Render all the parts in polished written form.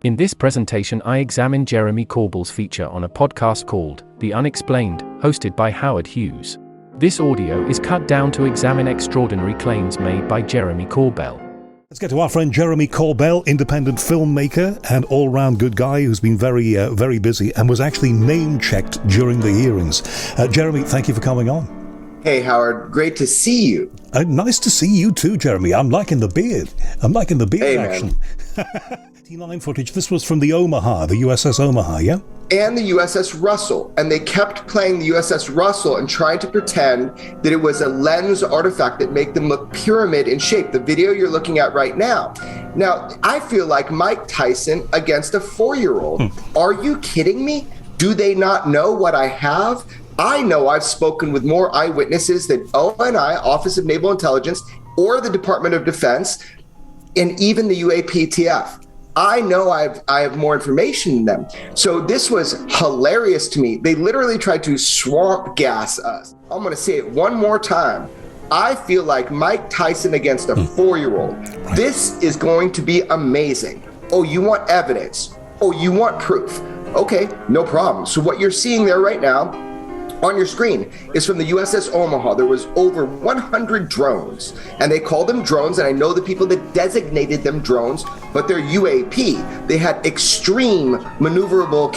In this presentation, I examine Jeremy Corbell's feature on a podcast called The Unexplained, hosted by Howard Hughes. This audio is cut down to examine extraordinary claims made by Jeremy Corbell. Let's get to our friend Jeremy Corbell, independent filmmaker and all-round good guy who's been very busy and was actually name-checked during the hearings. Jeremy, thank you for coming on. Hey, Howard. Great to see you. Nice to see you too, Jeremy. I'm liking the beard. Hey, action. 89 footage. This was from the Omaha, the USS Omaha, yeah? And the USS Russell. And they kept playing the USS Russell and trying to pretend that it was a lens artifact that made them look pyramid in shape. The video you're looking at right now. Now, I feel like Mike Tyson against a 4-year-old. Are you kidding me? Do they not know what I have? I know I've spoken with more eyewitnesses than ONI, Office of Naval Intelligence, or the Department of Defense, and even the UAPTF. I know I have more information than them. So this was hilarious to me. They literally tried to swamp gas us. I'm going to say it one more time. I feel like Mike Tyson against a 4-year-old. This is going to be amazing. Oh, you want evidence? Oh, you want proof? Okay, no problem. So what you're seeing there right now on your screen is from the USS Omaha. There was over 100 drones, and they called them drones, and I know the people that designated them drones, but they're UAP. They had extreme maneuverable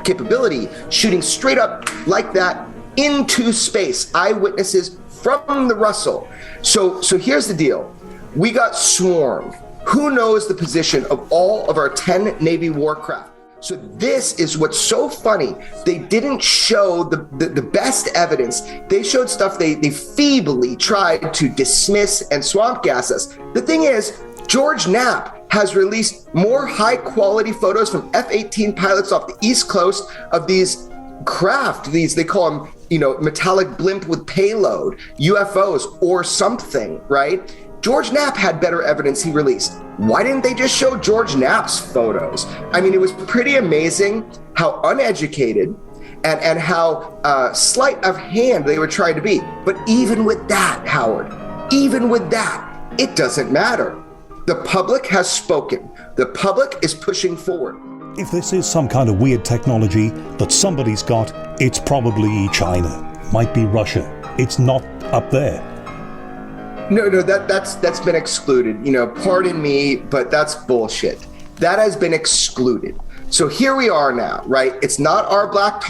capability, shooting straight up like that into space. Eyewitnesses from the Russell. So here's the deal. We got swarmed. Who knows the position of all of our 10 Navy warcraft? So this is what's so funny. They didn't show the best evidence. They showed stuff they feebly tried to dismiss and swamp gas us. The thing is, George Knapp has released more high quality photos from F-18 pilots off the East Coast of these craft. They call them, metallic blimp with payload, UFOs or something, right? George Knapp had better evidence he released. Why didn't they just show George Knapp's photos? I mean, it was pretty amazing how uneducated and how sleight of hand they were trying to be. But even with that, Howard, even with that, it doesn't matter. The public has spoken. The public is pushing forward. If this is some kind of weird technology that somebody's got, it's probably China. Might be Russia. It's not up there. No, that's been excluded. Pardon me, but that's bullshit. That has been excluded. So here we are now, right? It's not our black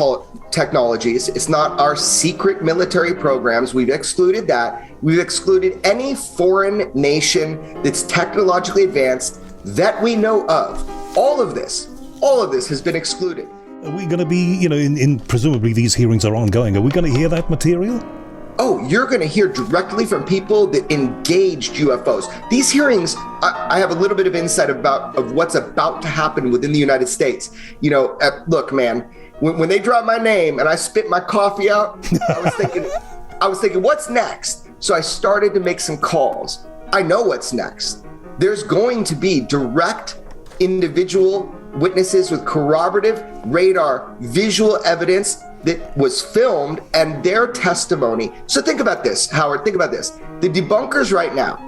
technologies. It's not our secret military programs. We've excluded that. We've excluded any foreign nation that's technologically advanced that we know of. All of this has been excluded. Are we going to be, in presumably these hearings are ongoing. Are we going to hear that material? Oh, you're going to hear directly from people that engaged UFOs. These hearings, I have a little bit of insight of what's about to happen within the United States. Look, man, when they dropped my name and I spit my coffee out, I was thinking, what's next? So I started to make some calls. I know what's next. There's going to be direct individual witnesses with corroborative radar visual evidence that was filmed and their testimony. So think about this, Howard, think about this. The debunkers right now,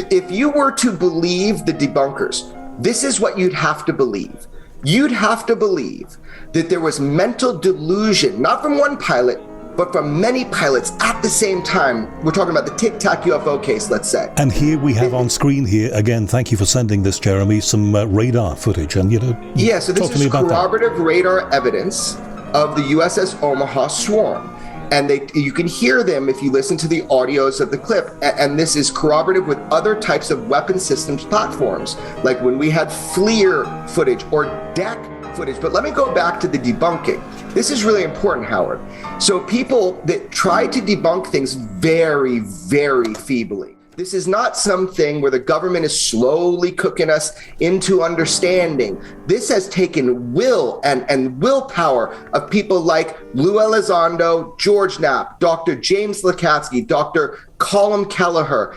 if you were to believe the debunkers, this is what you'd have to believe. You'd have to believe that there was mental delusion, not from one pilot, but from many pilots at the same time. We're talking about the Tic Tac UFO case, let's say. And here we have on screen here, again, thank you for sending this, Jeremy, some radar footage. And, yeah, so this is corroborative radar evidence of the USS Omaha swarm. And you can hear them if you listen to the audios of the clip. And this is corroborative with other types of weapon systems platforms, like when we had FLIR footage or deck footage. But let me go back to the debunking. This is really important, Howard. So people that try to debunk things very, very feebly. This is not something where the government is slowly cooking us into understanding. This has taken will and willpower of people like Lou Elizondo, George Knapp, Dr. James Lakatsky, Dr. Colin Kelleher.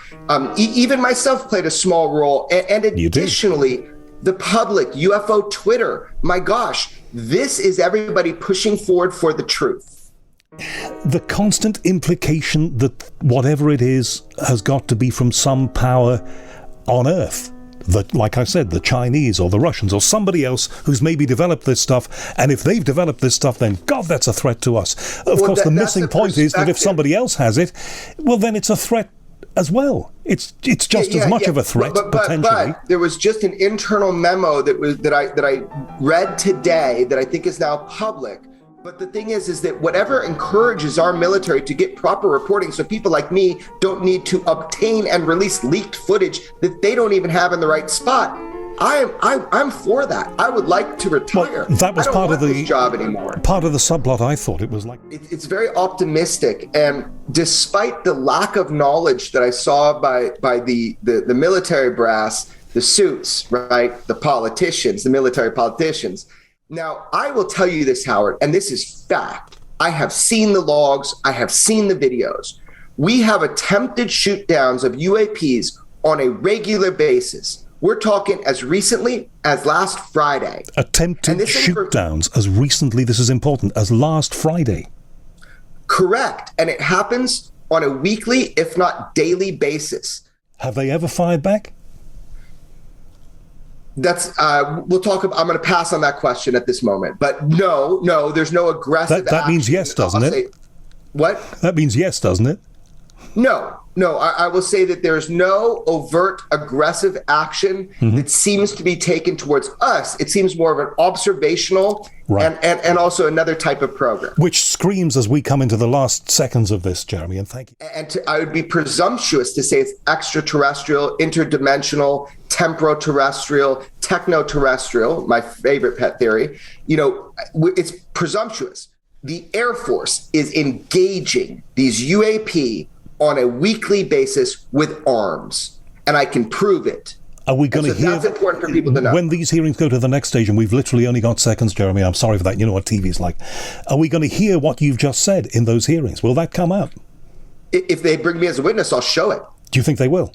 Even myself played a small role. And additionally, the public, UFO Twitter. My gosh, this is everybody pushing forward for the truth. The constant implication that whatever it is has got to be from some power on Earth. like I said, the Chinese or the Russians or somebody else who's maybe developed this stuff. And if they've developed this stuff, then God, that's a threat to us. Of course, the missing point is that if somebody else has it, well, then it's a threat as well. It's just as much of a threat, potentially. But there was just an internal memo that I read today that I think is now public. But the thing is that whatever encourages our military to get proper reporting, so people like me don't need to obtain and release leaked footage that they don't even have in the right spot. I'm for that. I would like to retire. Well, that was part of the job anymore. Part of the subplot. I thought it was like it's very optimistic, and despite the lack of knowledge that I saw by the military brass, the suits, right, the politicians, the military politicians. Now, I will tell you this, Howard, and this is fact. I have seen the logs. I have seen the videos. We have attempted shoot downs of UAPs on a regular basis. We're talking as recently as last Friday. Attempted shoot downs as recently, this is important, as last Friday. Correct. And it happens on a weekly, if not daily basis. Have they ever fired back? That's we'll talk about. I'm going to pass on that question at this moment. But no, there's no aggressive. That means yes, doesn't it? What? That means yes, doesn't it? No. I will say that there's no overt aggressive action that seems to be taken towards us. It seems more of an observational and also another type of program. Which screams as we come into the last seconds of this, Jeremy, and thank you. And I would be presumptuous to say it's extraterrestrial, interdimensional, temporoterrestrial, technoterrestrial, my favorite pet theory. It's presumptuous. The Air Force is engaging these UAP on a weekly basis with arms, and I can prove it. Are we going to hear? That's important for people to know. When these hearings go to the next stage, and we've literally only got seconds, Jeremy, I'm sorry for that. You know what TV is like. Are we going to hear what you've just said in those hearings? Will that come out? If they bring me as a witness, I'll show it. Do you think they will?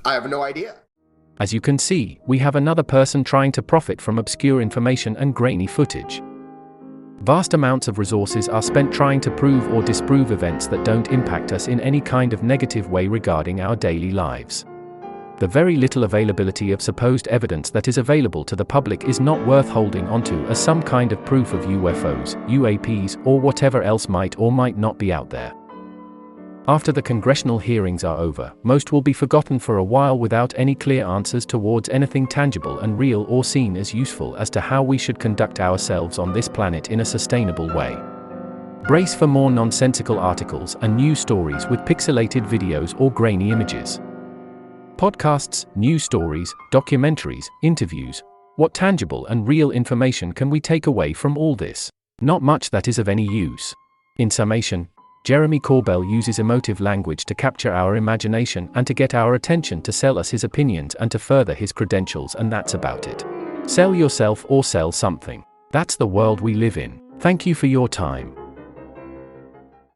I have no idea. As you can see, we have another person trying to profit from obscure information and grainy footage. Vast amounts of resources are spent trying to prove or disprove events that don't impact us in any kind of negative way regarding our daily lives. The very little availability of supposed evidence that is available to the public is not worth holding onto as some kind of proof of UFOs, UAPs, or whatever else might or might not be out there. After the congressional hearings are over, most will be forgotten for a while without any clear answers towards anything tangible and real or seen as useful as to how we should conduct ourselves on this planet in a sustainable way. Brace for more nonsensical articles and news stories with pixelated videos or grainy images. Podcasts, news stories, documentaries, interviews. What tangible and real information can we take away from all this? Not much that is of any use. In summation, Jeremy Corbell uses emotive language to capture our imagination and to get our attention, to sell us his opinions and to further his credentials, and that's about it. Sell yourself or sell something. That's the world we live in. Thank you for your time.